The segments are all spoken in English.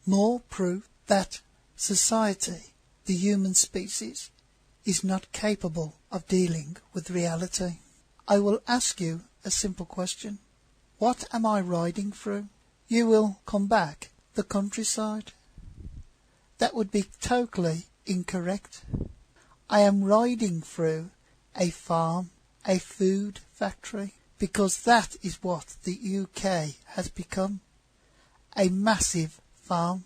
more proof that society, the human species, is not capable of dealing with reality. I will ask you a simple question. What am I riding through? You will come back the countryside. That would be totally incorrect. I am riding through a farm, a food factory, because that is what the UK has become. A massive farm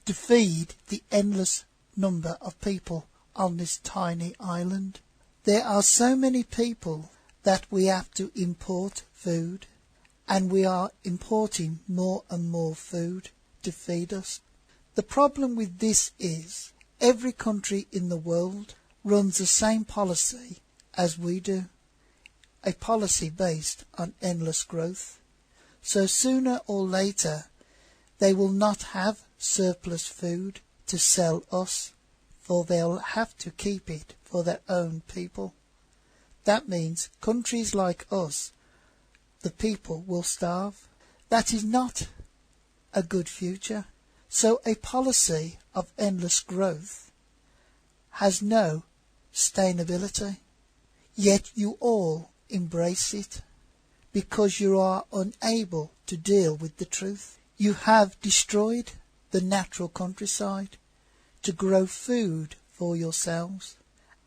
to feed the endless number of people on this tiny island. There are so many people that we have to import food, and we are importing more and more food to feed us. The problem with this is every country in the world runs the same policy as we do, a policy based on endless growth. So sooner or later they will not have surplus food to sell us, for they'll have to keep it for their own people. That means countries like us, the people will starve. That is not a good future. So a policy of endless growth has no sustainability. Yet you all embrace it because you are unable to deal with the truth. You have destroyed the natural countryside to grow food for yourselves,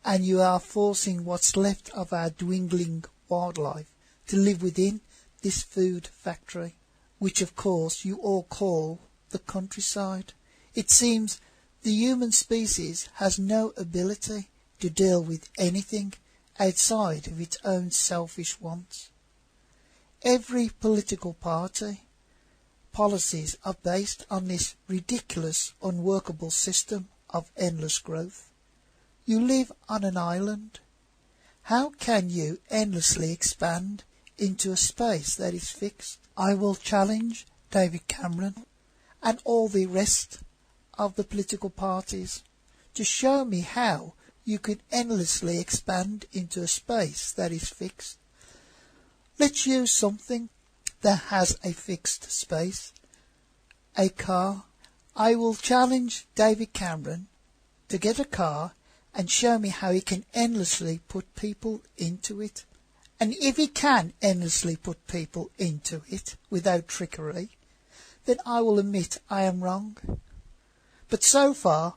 and you are forcing what's left of our dwindling wildlife to live within this food factory, which of course you all call the countryside. It seems the human species has no ability to deal with anything outside of its own selfish wants. Every political party policies are based on this ridiculous, unworkable system of endless growth. You live on an island. How can you endlessly expand into a space that is fixed? I will challenge David Cameron and all the rest of the political parties to show me how you could endlessly expand into a space that is fixed. Let's use something that has a fixed space. A car. I will challenge David Cameron to get a car and show me how he can endlessly put people into it. And if he can endlessly put people into it without trickery, then I will admit I am wrong. But so far,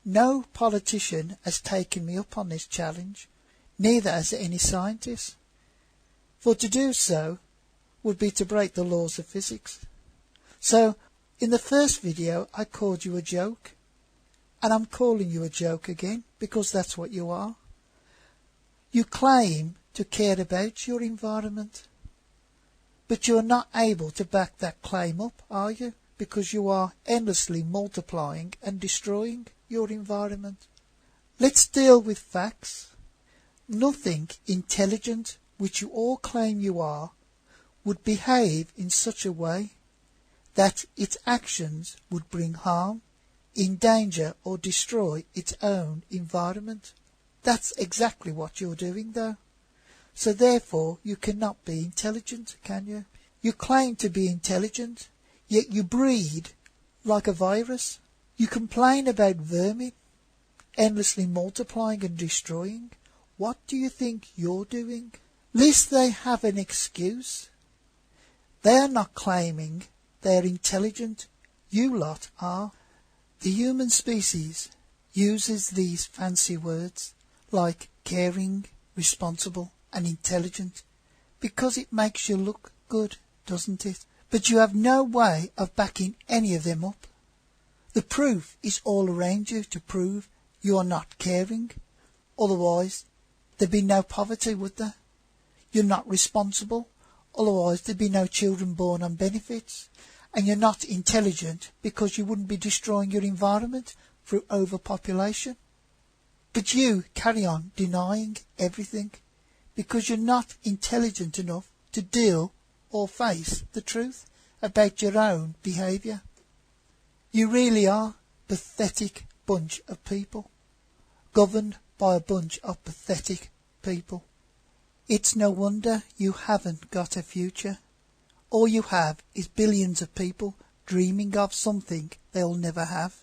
no politician has taken me up on this challenge, neither has any scientist. For to do so would be to break the laws of physics. So, in the first video I called you a joke, and I'm calling you a joke again, because that's what you are. You claim to care about your environment, but you're not able to back that claim up, are you? Because you are endlessly multiplying and destroying your environment. Let's deal with facts. Nothing intelligent, which you all claim you are, would behave in such a way that its actions would bring harm, endanger or destroy its own environment. That's exactly what you're doing though. So therefore you cannot be intelligent, can you? You claim to be intelligent, yet you breed like a virus. You complain about vermin, endlessly multiplying and destroying. What do you think you're doing? At least they have an excuse. They are not claiming they are intelligent. You lot are. The human species uses these fancy words like caring, responsible and intelligent because it makes you look good, doesn't it? But you have no way of backing any of them up. The proof is all around you to prove you are not caring. Otherwise there'd be no poverty, would there? You're not responsible. Otherwise there'd be no children born on benefits. And you're not intelligent because you wouldn't be destroying your environment through overpopulation. But you carry on denying everything because you're not intelligent enough to deal or face the truth about your own behaviour. You really are a pathetic bunch of people, governed by a bunch of pathetic people. It's no wonder you haven't got a future. All you have is billions of people dreaming of something they'll never have.